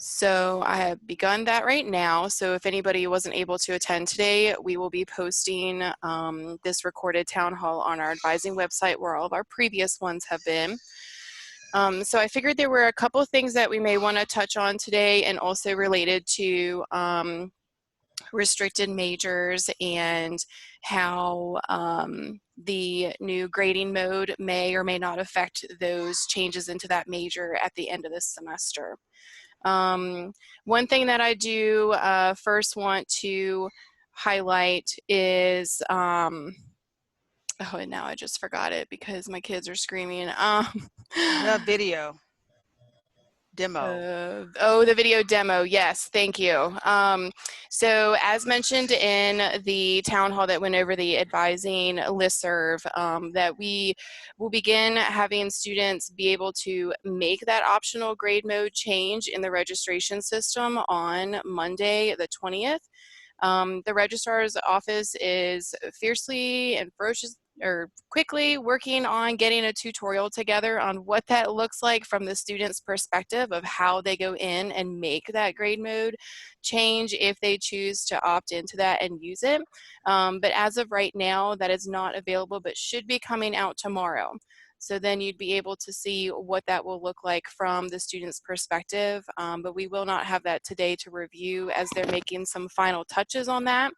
So I have begun that right now. So if anybody wasn't able to attend today, we will be posting this recorded town hall on our advising website where all of our previous ones have been. So I figured there were a couple of things that we may want to touch on today, and also related to restricted majors and how the new grading mode may or may not affect those changes into that major at the end of this semester. One thing that I do first want to highlight is, oh, and now I just forgot it because my kids are screaming. The video demo. Oh, the video demo. Yes, thank you. So as mentioned in the town hall that went over the advising listserv, that we will begin having students be able to make that optional grade mode change in the registration system on Monday, the 20th. The registrar's office is fiercely and quickly working on getting a tutorial together on what that looks like from the student's perspective of how they go in and make that grade mode change if they choose to opt into that and use it. But as of right now, that is not available, but should be coming out tomorrow. So then you'd be able to see what that will look like from the student's perspective, but we will not have that today to review as they're making some final touches on that.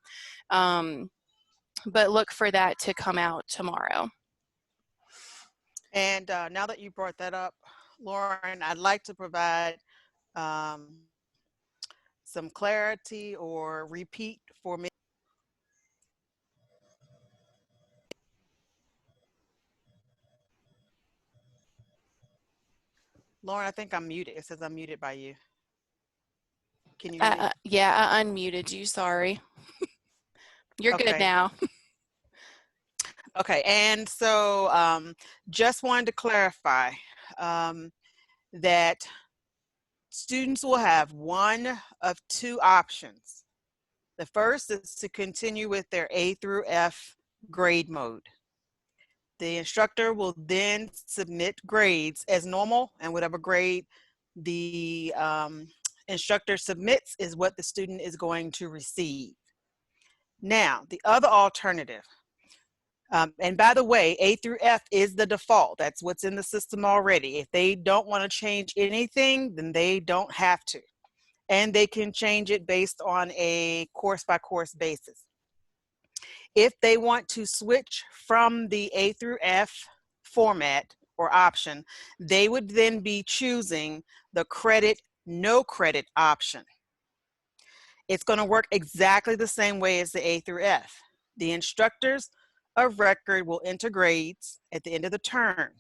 But look for that to come out tomorrow. And now that you brought that up, Lauren, I'd like to provide some clarity or repeat for me. Lauren, I think I'm muted. It says I'm muted by you. Can you hear me? Yeah, I unmuted you, sorry. You're Okay. good now. Okay, and so just wanted to clarify that students will have one of two options. The first is to continue with their A through F grade mode. The instructor will then submit grades as normal, and whatever grade the instructor submits is what the student is going to receive. Now, the other alternative, and by the way, A through F is the default. That's what's in the system already. If they don't want to change anything, then they don't have to. And they can change it based on a course-by-course basis. If they want to switch from the A through F format or option, they would then be choosing the credit, no credit option. It's going to work exactly the same way as the A through F. The instructors of record will enter grades at the end of the term.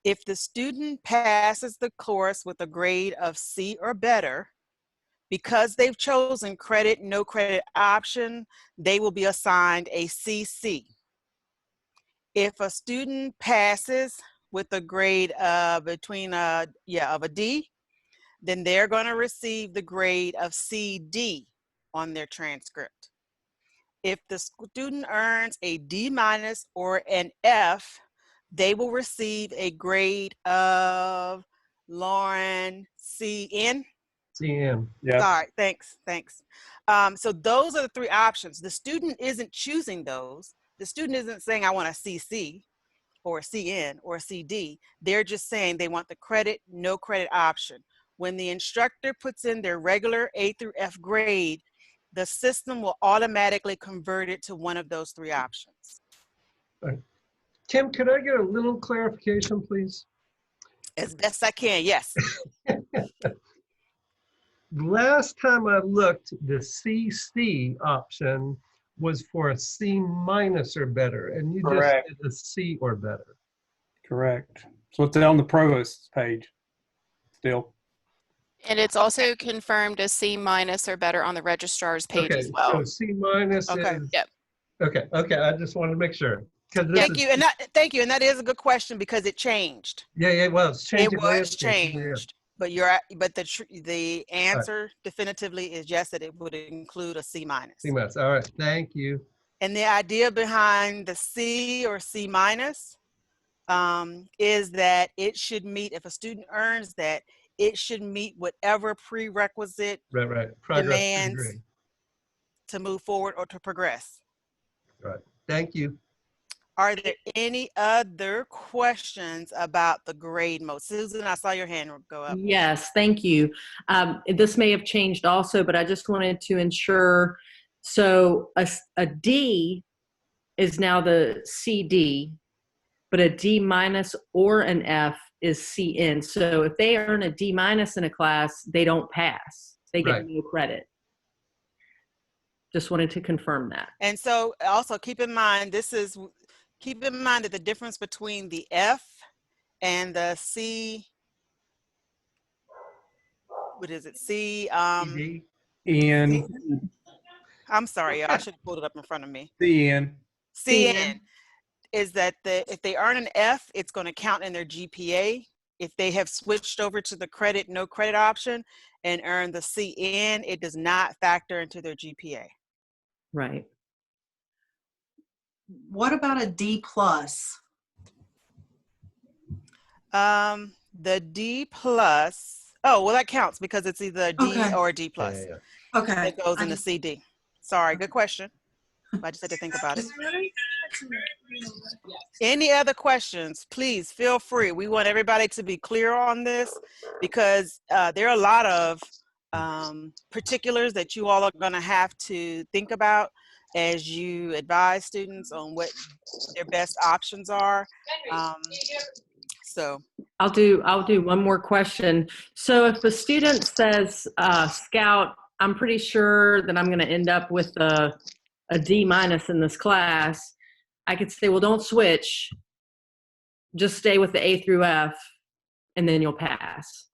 If the student passes the course with a grade of C or better, because they've chosen credit, no credit option, they will be assigned a CC. If a student passes with a grade of a D, then they're going to receive the grade of CD on their transcript. If the student earns a D- or an F, they will receive a grade of, Lauren, CN. CN, yeah. Sorry, thanks. So those are the three options. The student isn't choosing those. The student isn't saying, I want a CC or a CN or a CD. They're just saying they want the credit, no credit option. When the instructor puts in their regular A through F grade, the system will automatically convert it to one of those three options. Right. Tim, could I get a little clarification, please? As best I can, yes. Last time I looked, the CC option was for a C- or better, and you Correct. just did a C or better. Correct. So it's on the provost's page still. And it's also confirmed as C- or better on the registrar's page as well. So C- Okay. is, Yep. Okay, I just wanted to make sure. Thank you, and that is a good question because it changed. Yeah, well, it's changing. It was changed, but the answer definitively is yes, that it would include a C-. C-. All right, thank you. And the idea behind the C or C- is that it should meet, if a student earns that, it should meet whatever prerequisite Right. Progress to demands degree. to move forward or to progress. Right. Thank you. Are there any other questions about the grade mode? Susan, I saw your hand go up. Yes, thank you. This may have changed also, but I just wanted to ensure. So a D is now the CD, but a D minus or an F is CN. So if they earn a D minus in a class, they don't pass. They get Right. no credit. Just wanted to confirm that. And so also keep in mind that the difference between the F and the C, what is it? ED. EN, I'm sorry, I should have pulled it up in front of me. CN. CN is that if they earn an F, it's going to count in their GPA. If they have switched over to the credit, no credit option and earn the CN, it does not factor into their GPA. Right. What about a D plus? The D plus, oh, well, that counts because it's either a D Okay. or a D plus. Yeah. Okay. That goes I in the just- CD. Sorry, good question. I just had to think about it. Any other questions? Please feel free. We want everybody to be clear on this because there are a lot of particulars that you all are going to have to think about as you advise students on what their best options are. So I'll do one more question. So if the student says Scout, I'm pretty sure that I'm going to end up with a D minus in this class. I could say, well, don't switch. Just stay with the A through F, and then you'll pass.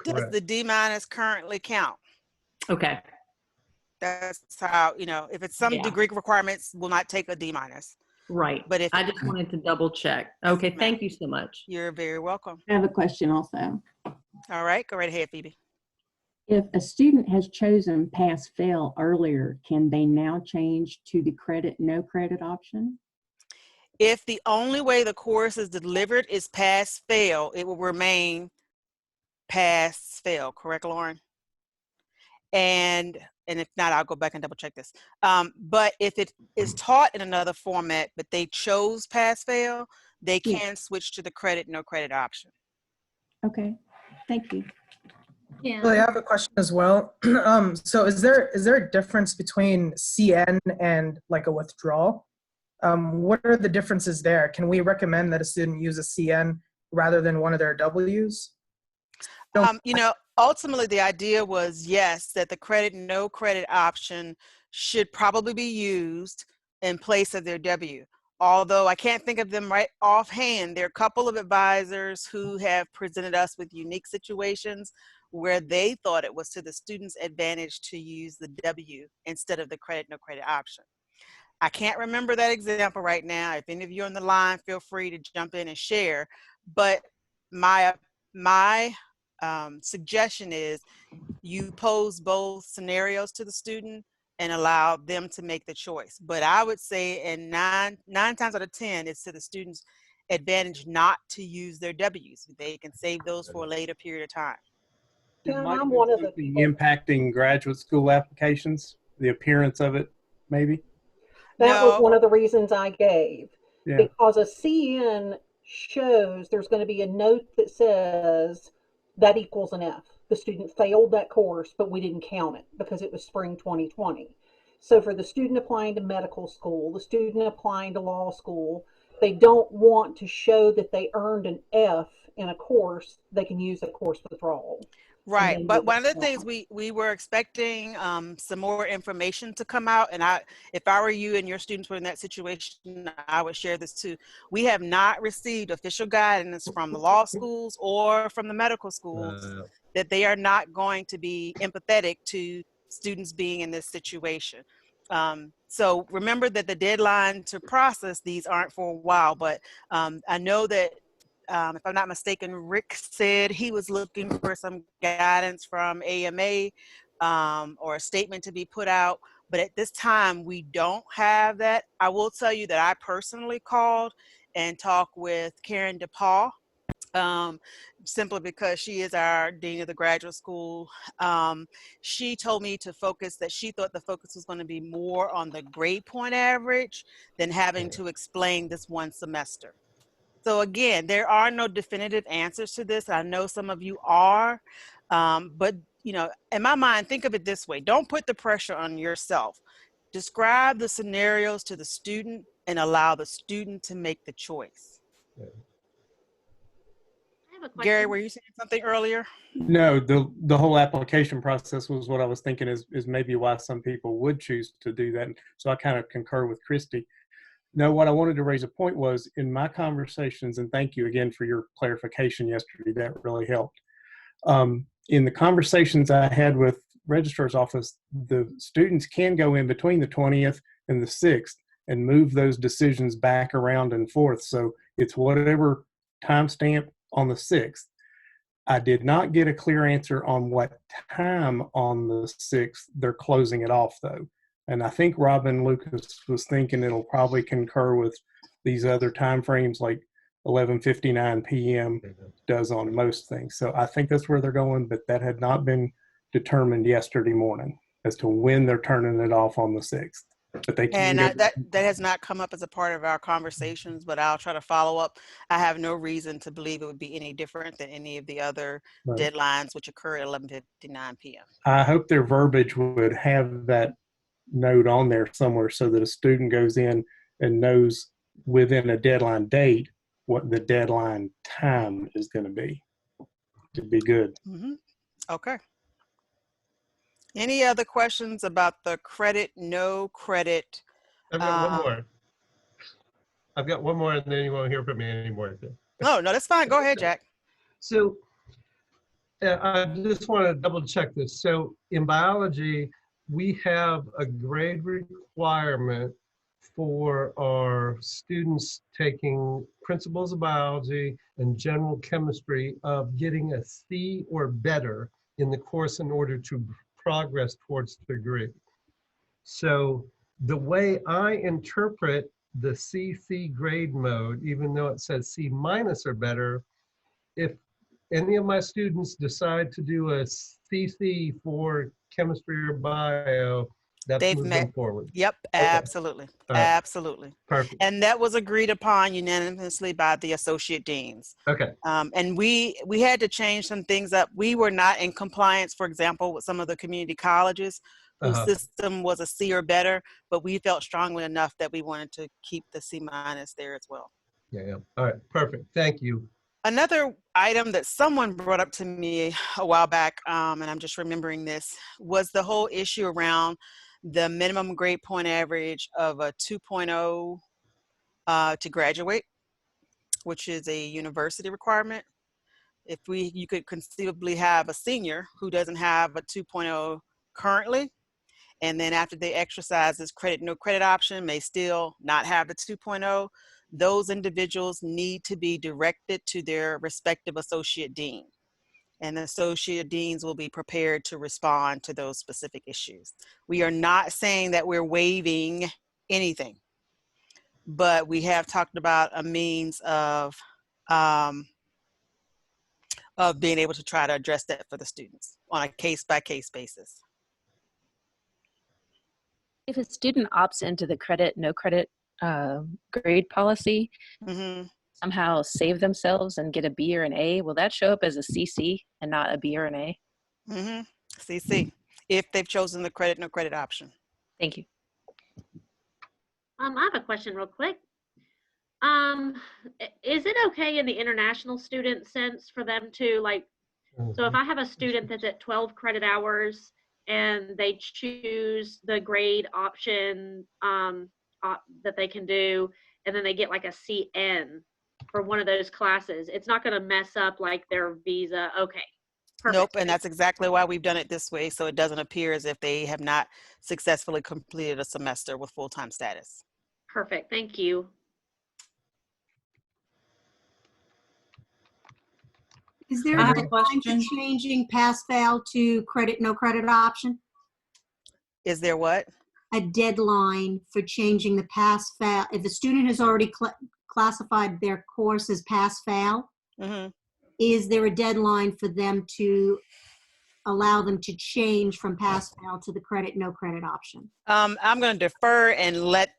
does Correct. the D minus currently count? Okay. That's how, if it's some Yeah. degree requirements, will not take a D minus. Right. But if I just wanted to double check. Okay. ma'am. Thank you so much. You're very welcome. I have a question also. All right, go right ahead, Phoebe. If a student has chosen pass fail earlier, can they now change to the credit, no credit option? If the only way the course is delivered is pass fail, it will remain pass fail, correct, Lauren? And if not, I'll go back and double check this. But if it is taught in another format, but they chose pass fail, they Yeah. can switch to the credit, no credit option. Okay, thank you. Really, I have a question as well. So is there a difference between CN and like a withdrawal? What are the differences there? Can we recommend that a student use a CN rather than one of their Ws? Ultimately the idea was, yes, that the credit, no credit option should probably be used in place of their W. Although I can't think of them right offhand, there are a couple of advisors who have presented us with unique situations where they thought it was to the student's advantage to use the W instead of the credit, no credit option. I can't remember that example right now. If any of you on the line, feel free to jump in and share. But my suggestion is you pose both scenarios to the student and allow them to make the choice. But I would say, and nine times out of 10, it's to the student's advantage not to use their W's. They can save those for a later period of time. It Yeah, might I'm be one of the something people. impacting graduate school applications, the appearance of it, maybe. That was No. one of the reasons I gave. Yeah. Because a CN shows there's going to be a note that says that equals an F. The student failed that course, but we didn't count it because it was spring 2020. So for the student applying to medical school, the student applying to law school, they don't want to show that they earned an F in a course. They can use a course withdrawal. Right, then but we one of the withdraw. things we were expecting some more information to come out, and if I were you and your students were in that situation, I would share this too. We have not received official guidance from the law schools or from the medical schools that they are not going to be empathetic to students being in this situation. So remember that the deadline to process these aren't for a while, but I know that if I'm not mistaken, Rick said he was looking for some guidance from AMA or a statement to be put out. But at this time, we don't have that. I will tell you that I personally called and talked with Karen DePaul simply because she is our dean of the graduate school. She told me to focus, that she thought the focus was going to be more on the grade point average than having to explain this one semester. So again, there are no definitive answers to this. I know some of you are, but you know, in my mind, think of it this way. Don't put the pressure on yourself. Describe the scenarios to the student and allow the student to make the choice. I have a question. Gary, were you saying something earlier? No, the whole application process was what I was thinking is maybe why some people would choose to do that. So I kind of concur with Christy. No, what I wanted to raise a point was in my conversations, and thank you again for your clarification yesterday, that really helped. In the conversations I had with registrar's office, the students can go in between the 20th and the 6th and move those decisions back around and forth. So it's whatever timestamp on the 6th. I did not get a clear answer on what time on the 6th they're closing it off though. And I think Robin Lucas was thinking it'll probably concur with these other time frames like 11:59 p.m. does on most things. So I think that's where they're going, but that had not been determined yesterday morning as to when they're turning it off on the 6th. But they can And that has not come up as a part of our conversations, but I'll try to follow up. I have no reason to believe it would be any different than any of the other deadlines, which occur at 11:59 p.m. I hope their verbiage would have that note on there somewhere so that a student goes in and knows within a deadline date what the deadline time is going to be. To be good. Mm-hmm. Okay. Any other questions about the credit, no credit? I've got one more. I've got one more, and then you won't hear from me anymore. No, that's fine. Go ahead, Jack. So I just want to double check this. So in biology, we have a grade requirement for our students taking principles of biology and general chemistry of getting a C or better in the course in order to progress towards the degree. So the way I interpret the CC grade mode, even though it says C- or better, if any of my students decide to do a CC for chemistry or bio, that's moving forward. Yep, Okay. absolutely. Right. Absolutely. Perfect. And that was agreed upon unanimously by the associate deans. Okay. And we had to change some things up. We were not in compliance, for example, with some of the community colleges whose system was a C or better, but we felt strongly enough that we wanted to keep the C- there as well. Yeah. All right. Perfect. Thank you. Another item that someone brought up to me a while back, and I'm just remembering this, was the whole issue around the minimum grade point average of a 2.0 to graduate, which is a university requirement. If you could conceivably have a senior who doesn't have a 2.0 currently, and then after they exercise this credit, no credit option, may still not have the 2.0, those individuals need to be directed to their respective associate dean. And the associate deans will be prepared to respond to those specific issues. We are not saying that we're waiving anything, but we have talked about a means of being able to try to address that for the students on a case-by-case basis. If a student opts into the credit, no credit grade policy, somehow save themselves and get a B or an A, will that show up as a CC and not a B or an A? CC, if they've chosen the credit, no credit option. Thank you. I have a question real quick. Is it okay in the international student sense for them to so if I have a student that's at 12 credit hours and they choose the grade option that they can do, and then they get like a CN for one of those classes, it's not going to mess up like their visa. Okay. Perfect. Nope, and that's exactly why we've done it this way, so it doesn't appear as if they have not successfully completed a semester with full-time status. Perfect, thank you. Is there a time to changing pass-fail to credit, no credit option? Is there what? A deadline for changing the pass-fail. If the student has already classified their course as pass-fail, is there a deadline for them to allow them to change from pass-fail to the credit, no credit option? I'm going to defer and let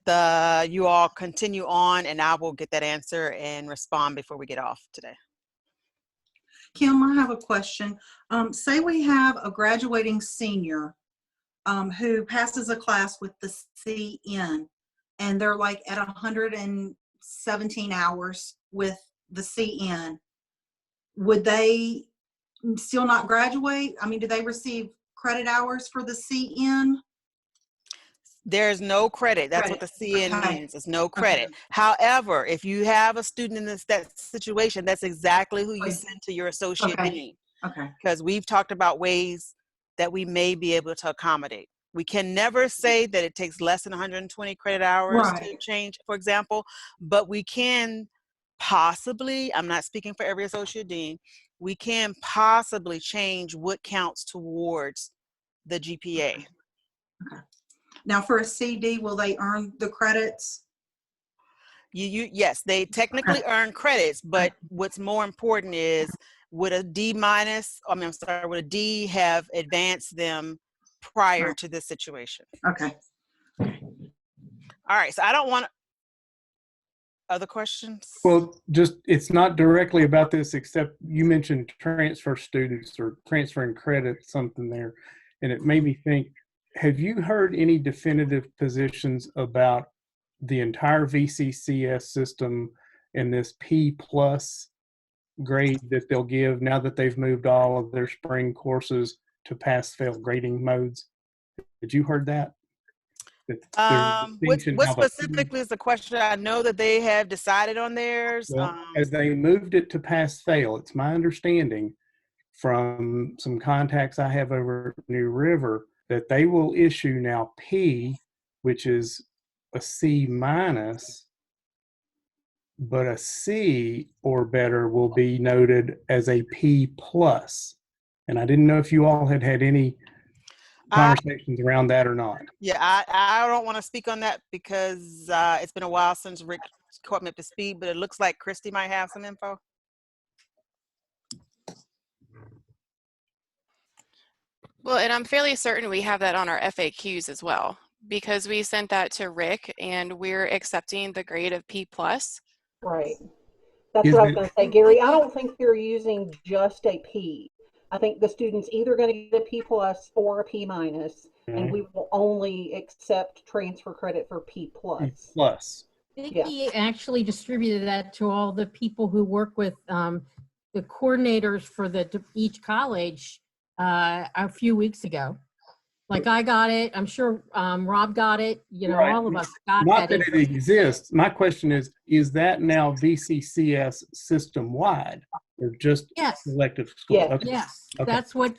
you all continue on, and I will get that answer and respond before we get off today. Kim, I have a question. Say we have a graduating senior who passes a class with the CN, and they're like at 117 hours with the CN. Would they still not graduate? I mean, do they receive credit hours for the CN? There's no credit. That's what the CN means. It's no credit. However, if you have a student in that situation, that's exactly who you send to your associate dean. Okay. Because we've talked about ways that we may be able to accommodate. We can never say that it takes less than 120 credit hours to change, for example, but we can possibly, I'm not speaking for every associate dean, we can possibly change what counts towards the GPA. Okay. Now for a CD, will they earn the credits? Yes, they technically earn credits, but what's more important is would a D have advanced them prior to this situation? Okay. All right, so I don't want other questions? Well, it's not directly about this, except you mentioned transfer students or transferring credit, something there. And it made me think, have you heard any definitive positions about the entire VCCS system and this P+ grade that they'll give now that they've moved all of their spring courses to pass-fail grading modes? Did you heard that? What specifically is the question? I know that they have decided on theirs. Well, as they moved it to pass-fail, it's my understanding from some contacts I have over at New River that they will issue now P, which is a C-, but a C or better will be noted as a P+. And I didn't know if you all had any conversations around that or not. Yeah, I don't want to speak on that because it's been a while since Rick caught me up to speed, but it looks like Christy might have some info. Well, and I'm fairly certain we have that on our FAQs as well, because we sent that to Rick and we're accepting the grade of P+. Right. That's what I was going to say, Gary. I don't think they're using just a P. I think the student's either going to get a P+ or a P-, and we will only accept transfer credit for P+. Vicki actually distributed that to all the people who work with the coordinators for each college a few weeks ago. Like I got it. I'm sure Rob got it. You know, right. All of us got Not that. that it exists. My question is that now VCCS system wide or just selective schools? Yes. Okay. Yes. Okay.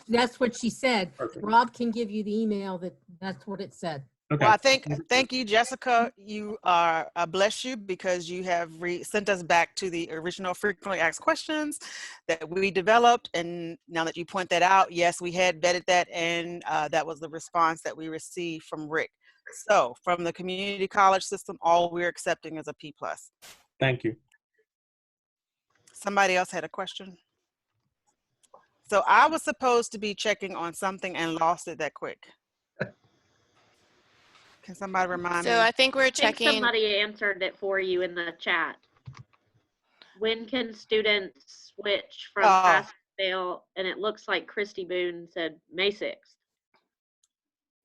That's what she said. Perfect. Rob can give you the email that's what it said. Okay. Well, thank you, Jessica. You are, bless you, because you have sent us back to the original frequently asked questions that we developed. And now that you point that out, yes, we had vetted that, and that was the response that we received from Rick. So from the community college system, all we're accepting is a P+. Thank you. Somebody else had a question. So I was supposed to be checking on something and lost it that quick. Can somebody remind me? So I think we're checking. Somebody answered it for you in the chat. When can students switch from pass fail? And it looks like Christy Boone said May 6th.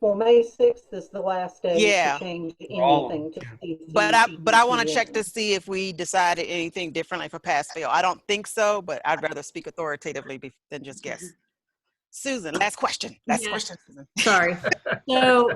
Well, May 6th is the last day Yeah. to change anything to CC. But I want to check to see if we decided anything differently for pass fail. I don't think so, but I'd rather speak authoritatively than just guess. Susan, last question. Last question, Susan. Sorry. So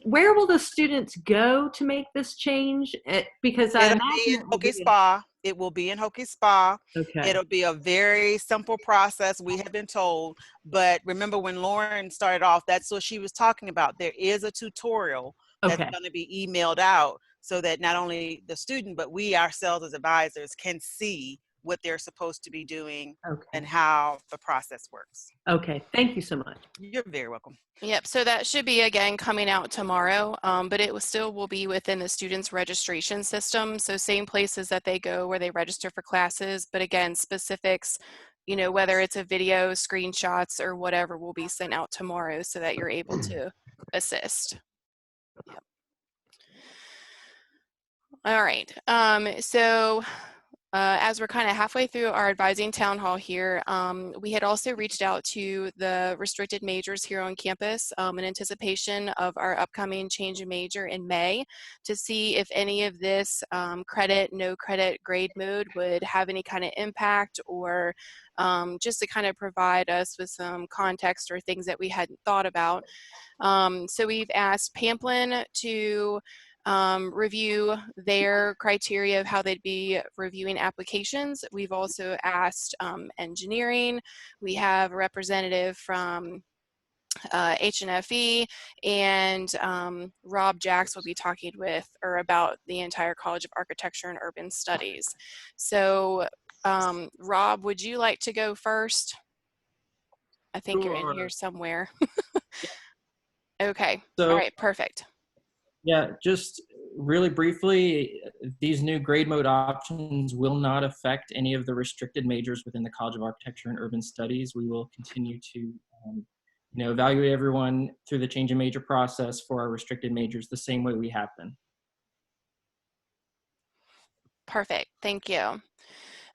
where will the students go to make this change? Because I It'll be in Hokie Spa. It will be in Hokie Spa. Okay. It'll be a very simple process, we have been told. But remember when Lauren started off, that's what she was talking about. There is a tutorial that's going to be emailed out so that not only the student, but we ourselves as advisors can see what they're supposed to be doing and how the process works. Okay, thank you so much. You're very welcome. Yep, so that should be again coming out tomorrow, but it still will be within the students' registration system. So same places that they go where they register for classes, but again, specifics you know, whether it's a video, screenshots, or whatever will be sent out tomorrow so that you're able to assist. Yep. All right, so as we're kind of halfway through our advising town hall here, we had also reached out to the restricted majors here on campus in anticipation of our upcoming change of major in May to see if any of this credit, no credit grade mode would have any kind of impact, or just to kind of provide us with some context or things that we hadn't thought about. So we've asked Pamplin to review their criteria of how they'd be reviewing applications. We've also asked engineering. We have a representative from HNFE, and Rob Jacks will be talking with or about the entire College of Architecture and Urban Studies. So Rob, would you like to go first? I think you're in here somewhere. Okay, So, all right, perfect. Yeah, just really briefly, these new grade mode options will not affect any of the restricted majors within the College of Architecture and Urban Studies. We will continue to evaluate everyone through the change in major process for our restricted majors the same way we have been. Perfect, thank you.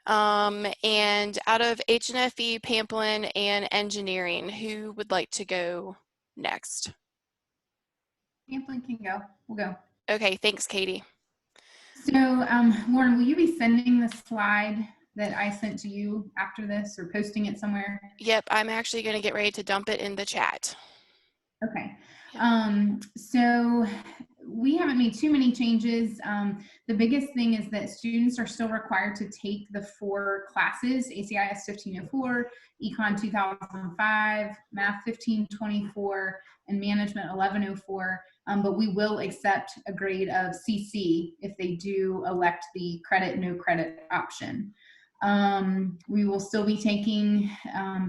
And out of HNFE, Pamplin, and engineering, who would like to go next? Pamplin can go. We'll go. Okay, thanks, Katie. So, Lauren, will you be sending the slide that I sent to you after this, or posting it somewhere? Yep, I'm actually going to get ready to dump it in the chat. Okay. So we haven't made too many changes. The biggest thing is that students are still required to take the 4 classes: ACIS 1504, Econ 2005, Math 1524, and Management 1104. But we will accept a grade of CC if they do elect the credit, no credit option. We will still be taking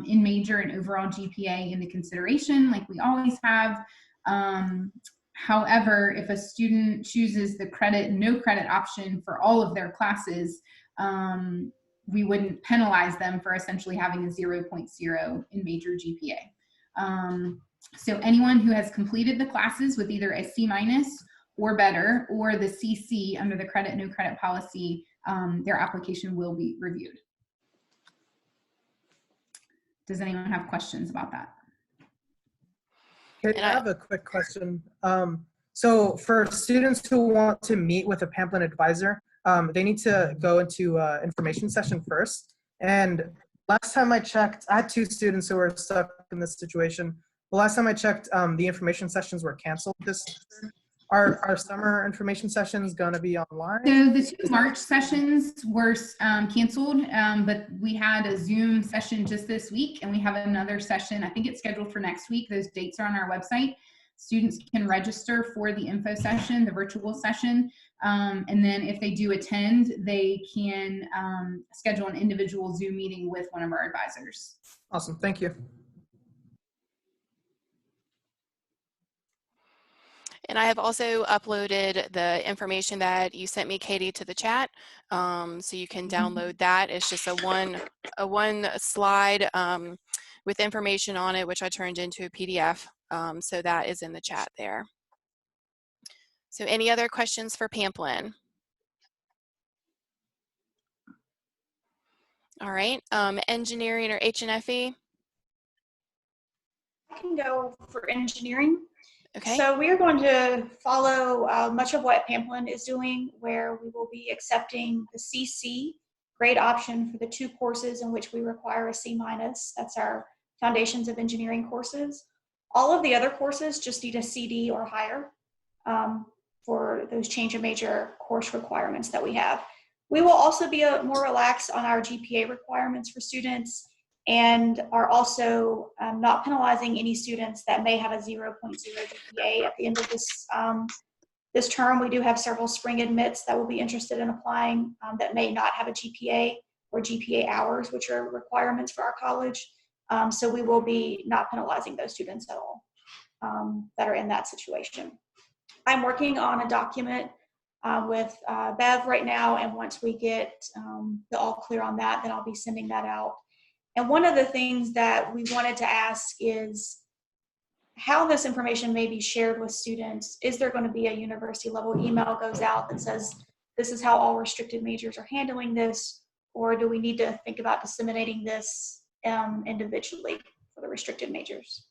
in major and overall GPA into consideration like we always have. However, if a student chooses the credit, no credit option for all of their classes, we wouldn't penalize them for essentially having a 0.0 in major GPA. So anyone who has completed the classes with either a C- or better, or the CC under the credit, no credit policy, their application will be reviewed. Does anyone have questions about that? Okay, I have a quick question. So for students who want to meet with a Pamplin advisor, they need to go into information session first. And last time I checked, I had 2 students who were stuck in this situation. The last time I checked, the information sessions were canceled this semester. Are summer information sessions going to be online? So the 2 March sessions were canceled, but we had a Zoom session just this week, and we have another session. I think it's scheduled for next week. Those dates are on our website. Students can register for the info session, the virtual session, and then if they do attend, they can schedule an individual Zoom meeting with one of our advisors. Awesome, thank you. And I have also uploaded the information that you sent me, Katie, to the chat, so you can download that. It's just a one slide with information on it, which I turned into a PDF. So that is in the chat there. So any other questions for Pamplin? All right, engineering or HNFE? I can go for engineering. Okay. So we are going to follow much of what Pamplin is doing, where we will be accepting the CC grade option for the 2 courses in which we require a C-. That's our Foundations of Engineering courses. All of the other courses just need a CD or higher for those change of major course requirements that we have. We will also be more relaxed on our GPA requirements for students, and are also not penalizing any students that may have a 0.0 GPA at the end of this term. We do have several spring admits that will be interested in applying that may not have a GPA or GPA hours, which are requirements for our college. So we will be not penalizing those students at all that are in that situation. I'm working on a document with Bev right now, and once we get the all clear on that, then I'll be sending that out. And one of the things that we wanted to ask is how this information may be shared with students. Is there going to be a university level email goes out that says, this is how all restricted majors are handling this, or do we need to think about disseminating this individually for the restricted majors?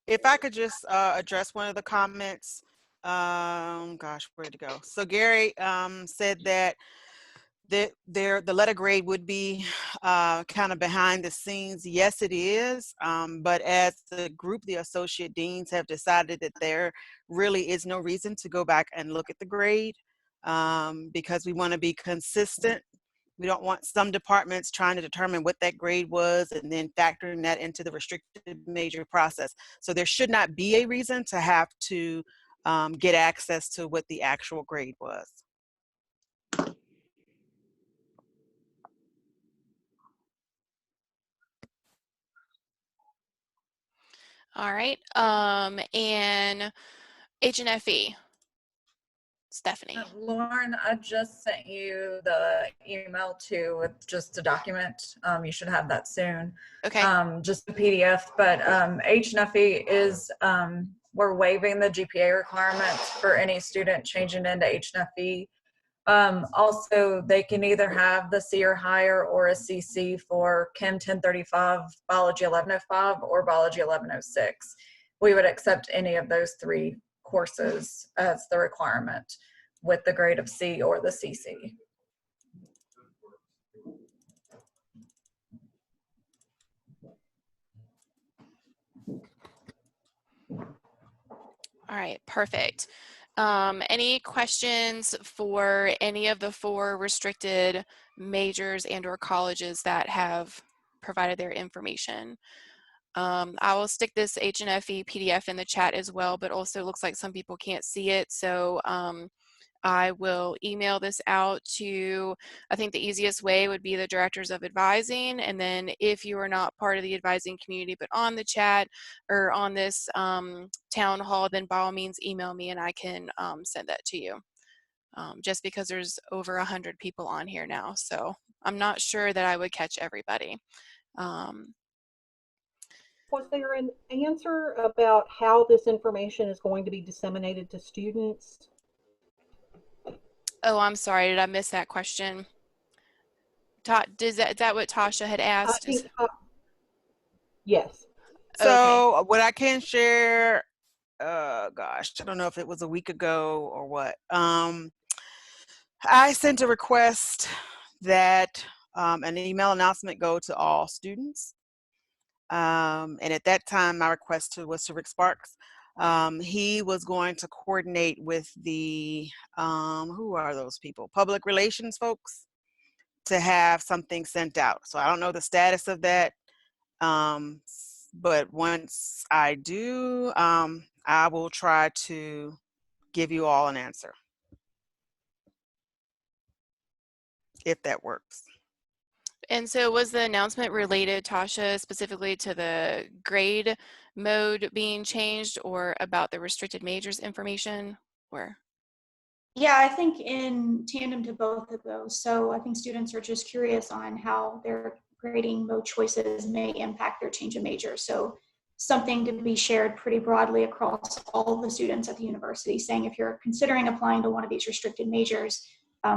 If I could just address one of the comments, gosh, where'd it go? So Gary said that the letter grade would be kind of behind the scenes. Yes, it is. But as the group, the associate deans have decided that there really is no reason to go back and look at the grade because we want to be consistent. We don't want some departments trying to determine what that grade was and then factoring that into the restricted major process. So there should not be a reason to have to get access to what the actual grade was. All right. And HNFE. Stephanie. Lauren, I just sent you the email too with just a document. You should have that soon. Okay. Just a PDF, but HNFE is, we're waiving the GPA requirements for any student changing into HNFE. Also, they can either have the C or higher or a CC for Chem 1035, Biology 1105, or Biology 1106. We would accept any of those 3 courses as the requirement with the grade of C or the CC. All right, perfect. Any questions for any of the 4 restricted majors and or colleges that have provided their information? I will stick this HNFE PDF in the chat as well, but also it looks like some people can't see it. So I will email this out to, I think the easiest way would be the directors of advising. And then if you are not part of the advising community, but on the chat or on this town hall, then by all means email me and I can send that to you. Just because there's over 100 people on here now. So I'm not sure that I would catch everybody. Was there an answer about how this information is going to be disseminated to students? Oh, I'm sorry. Did I miss that question? Is that what Tasha had asked? I think, yes. So what I can share, gosh, I don't know if it was a week ago or what. I sent a request that an email announcement go to all students. And at that time, my request was to Rick Sparks. He was going to coordinate with the, who are those people? Public relations folks to have something sent out. So I don't know the status of that. But once I do, I will try to give you all an answer, if that works. And so was the announcement related, Tasha, specifically to the grade mode being changed or about the restricted majors information? Or? Yeah, I think in tandem to both of those. So I think students are just curious on how their grading mode choices may impact their change of major. So something to be shared pretty broadly across all the students at the university, saying if you're considering applying to one of these restricted majors,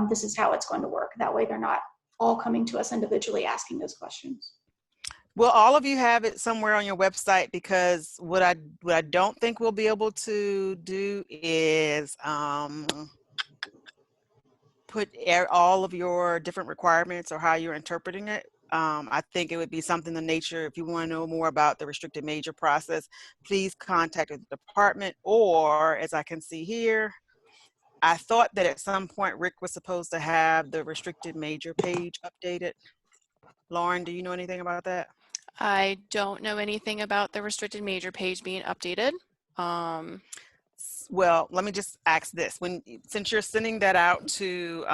this is how it's going to work. That way they're not all coming to us individually asking those questions. Well, all of you have it somewhere on your website, because what I don't think we'll be able to do is put all of your different requirements or how you're interpreting it. I think it would be something in the nature, if you want to know more about the restricted major process, please contact the department, or as I can see here, I thought that at some point Rick was supposed to have the restricted major page updated. Lauren, do you know anything about that? I don't know anything about the restricted major page being updated. Well, let me just ask this: since you're sending that out to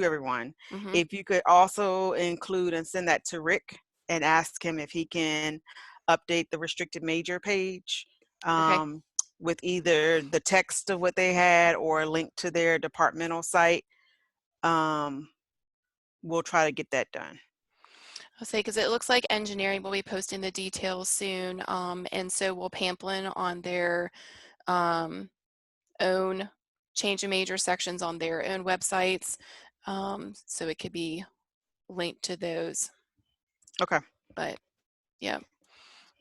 everyone, if you could also include and send that to Rick and ask him if he can update the restricted major page. Okay. with either the text of what they had or a link to their departmental site, we'll try to get that done. I'll say, because it looks like engineering will be posting the details soon, and so will Pamplin on their own change of major sections on their own websites, so it could be linked to those. Okay. But yeah.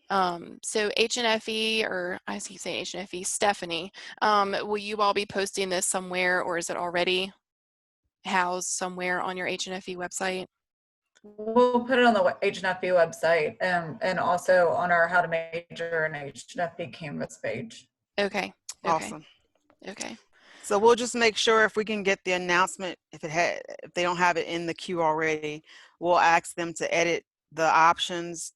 So HNFE, or I keep saying HNFE, Stephanie, will you all be posting this somewhere, or is it already housed somewhere on your HNFE website? We'll put it on the HNFE website and also on our How to Major and HNFE Canvas page. Okay. Awesome. Okay. So we'll just make sure if we can get the announcement, if they don't have it in the queue already, we'll ask them to edit the options,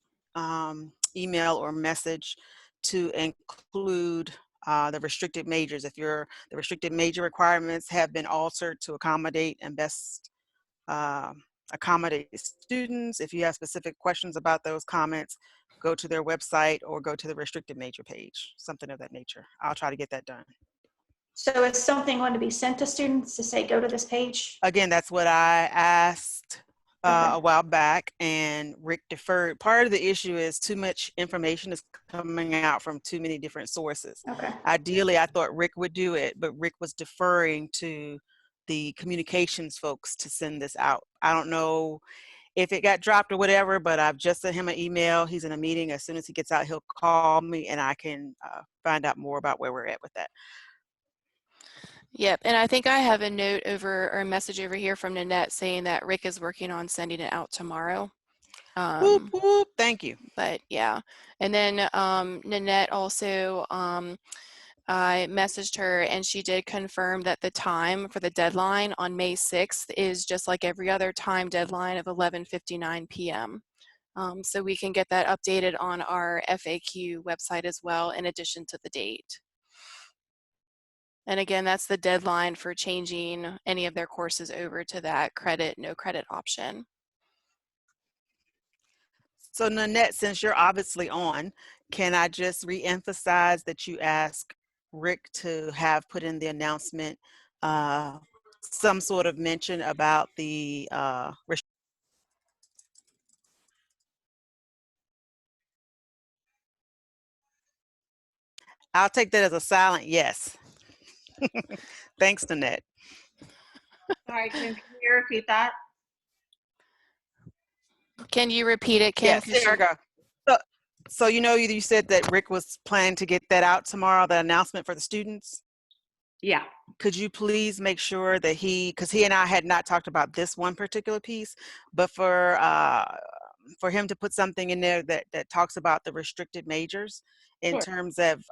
email or message to include the restricted majors. If the restricted major requirements have been altered to accommodate and best accommodate students. If you have specific questions about those comments, go to their website or go to the restricted major page, something of that nature. I'll try to get that done. So is something going to be sent to students to say, go to this page? Again, that's what I asked a while back, and Rick deferred. Part of the issue is too much information is coming out from too many different sources. Okay. Ideally, I thought Rick would do it, but Rick was deferring to the communications folks to send this out. I don't know if it got dropped or whatever, but I've just sent him an email. He's in a meeting. As soon as he gets out, he'll call me and I can find out more about where we're at with that. Yep, and I think I have a note over, or a message over here from Nanette saying that Rick is working on sending it out tomorrow. Whoop, whoop, thank you. But yeah, and then Nanette also, I messaged her and she did confirm that the time for the deadline on May 6th is just like every other time deadline of 11:59 p.m. So we can get that updated on our FAQ website as well, in addition to the date. And again, that's the deadline for changing any of their courses over to that credit, no credit option. So Nanette, since you're obviously on, can I just re-emphasize that you ask Rick to have put in the announcement some sort of mention about the I'll take that as a silent yes. Thanks, Nanette. Sorry, can you repeat that? Can you repeat it, Kim? Yes, there we go. So you know, you said that Rick was planning to get that out tomorrow, the announcement for the students? Yeah. Could you please make sure that because he and I had not talked about this one particular piece, but for him to put something in there that talks about the restricted majors in Sure. terms of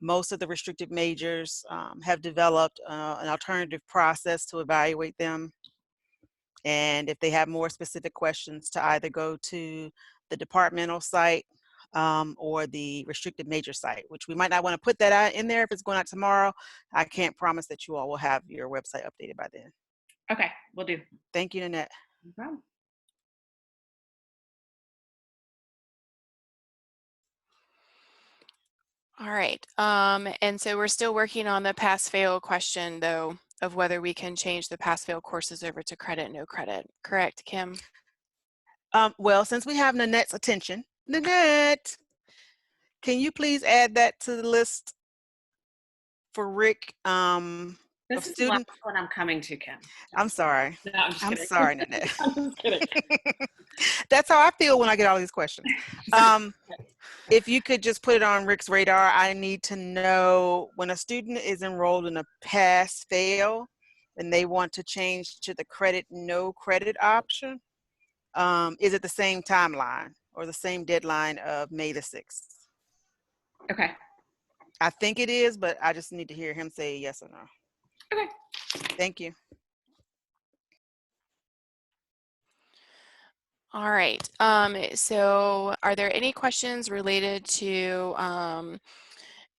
most of the restricted majors have developed an alternative process to evaluate them. And if they have more specific questions, to either go to the departmental site or the restricted major site, which we might not want to put that out in there if it's going out tomorrow. I can't promise that you all will have your website updated by then. Okay, we'll do. Thank you, Nanette. No problem. All right, and so we're still working on the pass-fail question, though, of whether we can change the pass-fail courses over to credit, no credit. Correct, Kim? Well, since we have Nanette's attention, Nanette, can you please add that to the list for Rick? This is the last one I'm coming to, Kim. I'm sorry. No, I'm just I'm kidding. sorry, Nanette. I'm just kidding. That's how I feel when I get all these questions. If you could just put it on Rick's radar, I need to know when a student is enrolled in a pass-fail and they want to change to the credit, no credit option, is it the same timeline or the same deadline of May the 6th? Okay. I think it is, but I just need to hear him say yes or no. Okay. Thank you. All right, so are there any questions related to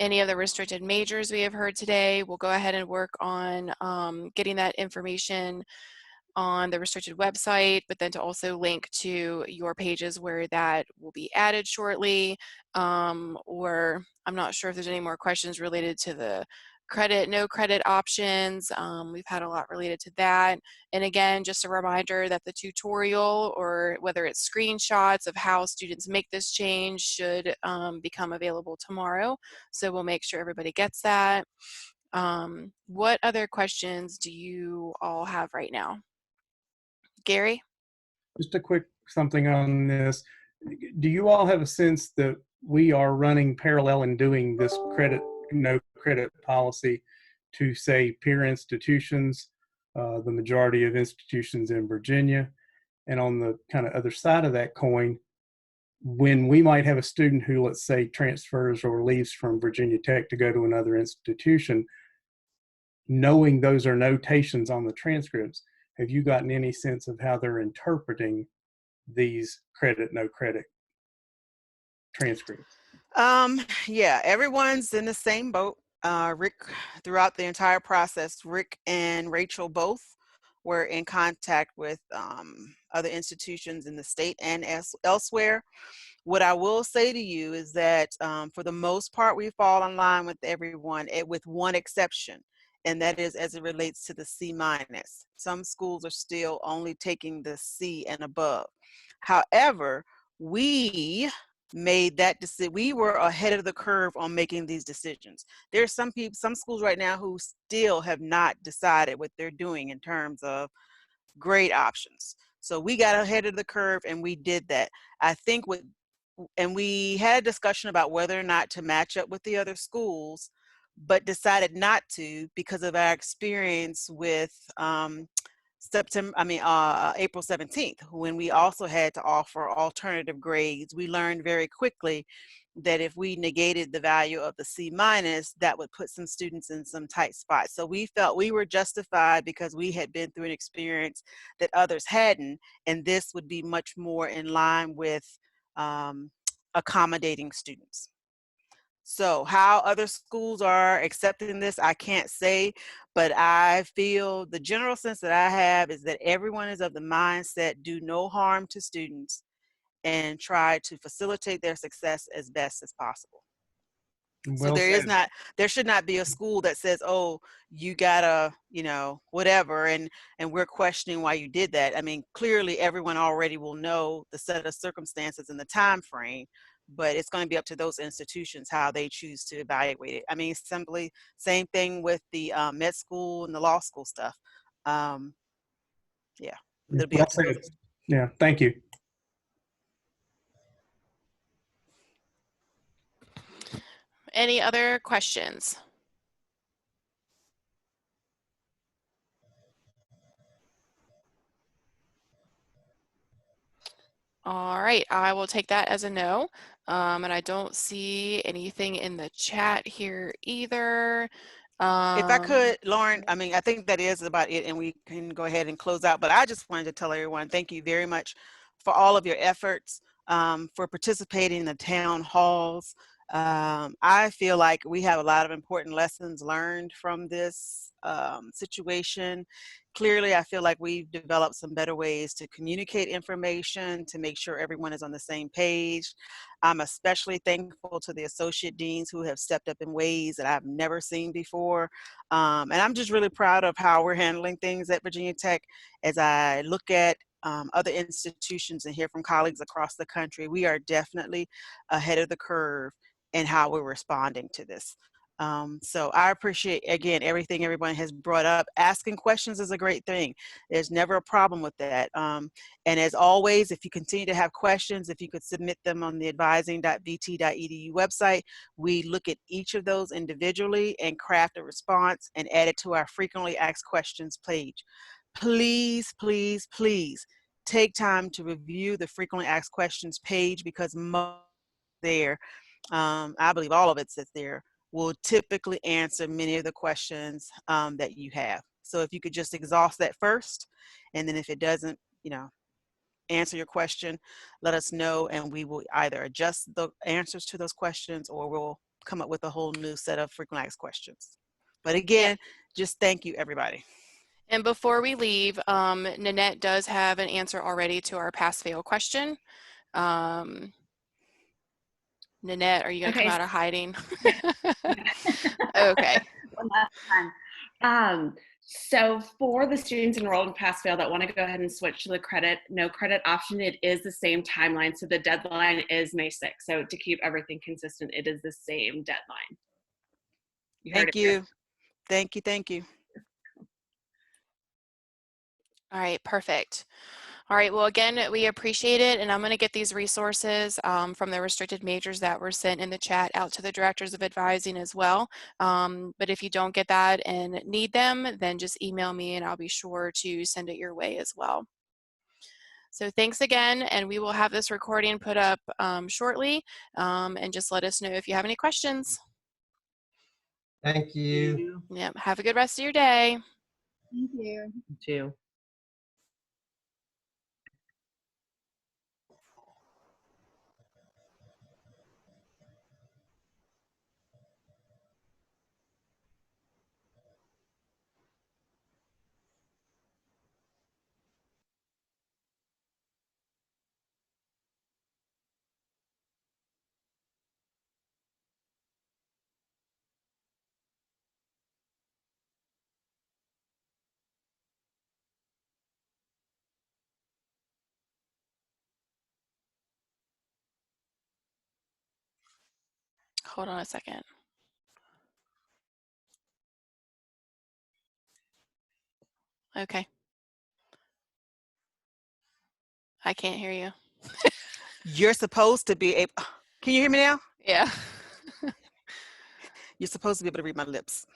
any of the restricted majors we have heard today? We'll go ahead and work on getting that information on the restricted website, but then to also link to your pages where that will be added shortly. Or I'm not sure if there's any more questions related to the credit, no credit options. We've had a lot related to that. And again, just a reminder that the tutorial, or whether it's screenshots of how students make this change, should become available tomorrow. So we'll make sure everybody gets that. What other questions do you all have right now? Gary? Just a quick something on this. Do you all have a sense that we are running parallel in doing this credit, no credit policy to, say, peer institutions, the majority of institutions in Virginia? And on the kind of other side of that coin, when we might have a student who, let's say, transfers or leaves from Virginia Tech to go to another institution, knowing those are notations on the transcripts, have you gotten any sense of how they're interpreting these credit, no credit transcripts? Yeah, everyone's in the same boat. Rick, throughout the entire process, Rick and Rachel both were in contact with other institutions in the state and elsewhere. What I will say to you is that for the most part, we fall in line with everyone, with one exception, and that is as it relates to the C-. Some schools are still only taking the C and above. However, we made that decision. We were ahead of the curve on making these decisions. There's some people, some schools right now who still have not decided what they're doing in terms of grade options. So we got ahead of the curve and we did that. I think and we had a discussion about whether or not to match up with the other schools, but decided not to because of our experience with April 17th, when we also had to offer alternative grades. We learned very quickly that if we negated the value of the C-, that would put some students in some tight spots. So we felt we were justified because we had been through an experience that others hadn't, and this would be much more in line with accommodating students. So how other schools are accepting this, I can't say, but I feel the general sense that I have is that everyone is of the mindset, do no harm to students and try to facilitate their success as best as possible. Well so said. there should not be a school that says, oh, you gotta, whatever, and we're questioning why you did that. I mean, clearly everyone already will know the set of circumstances and the time frame, but it's going to be up to those institutions how they choose to evaluate it. I mean, simply same thing with the med school and the law school stuff. Yeah, it'll be Well up to said. those. Yeah, thank you. Any other questions? All right, I will take that as a no. And I don't see anything in the chat here either. If I could, Lauren, I mean, I think that is about it, and we can go ahead and close out, but I just wanted to tell everyone, thank you very much for all of your efforts, for participating in the town halls. I feel like we have a lot of important lessons learned from this situation. Clearly, I feel like we've developed some better ways to communicate information, to make sure everyone is on the same page. I'm especially thankful to the associate deans who have stepped up in ways that I've never seen before. And I'm just really proud of how we're handling things at Virginia Tech. As I look at other institutions and hear from colleagues across the country, we are definitely ahead of the curve in how we're responding to this. So I appreciate, again, everything everyone has brought up. Asking questions is a great thing. There's never a problem with that. And as always, if you continue to have questions, if you could submit them on the advising.vt.edu website, we look at each of those individually and craft a response and add it to our frequently asked questions page. Please, please, please take time to review the frequently asked questions page, because there, I believe all of it sits there, will typically answer many of the questions that you have. So if you could just exhaust that first, and then if it doesn't, answer your question, let us know, and we will either adjust the answers to those questions or we'll come up with a whole new set of frequently asked questions. But again, just thank you, everybody. And before we leave, Nanette does have an answer already to our pass-fail question. Nanette, are you going to Okay. come out of hiding? Okay. One last time. So for the students enrolled in pass-fail that want to go ahead and switch to the no credit option, it is the same timeline. So the deadline is May 6th. So to keep everything consistent, it is the same deadline. Thank you. Thank you. Thank you. All right, perfect. All right, well, again, we appreciate it, and I'm going to get these resources from the restricted majors that were sent in the chat out to the directors of advising as well. But if you don't get that and need them, then just email me and I'll be sure to send it your way as well. So thanks again, and we will have this recording put up shortly, and just let us know if you have any questions. Thank you. Yep, have a good rest of your day. Thank you. You too. Hold on a second. Okay. I can't hear you. You're supposed to be able, can you hear me now? Yeah. You're supposed to be able to read my lips.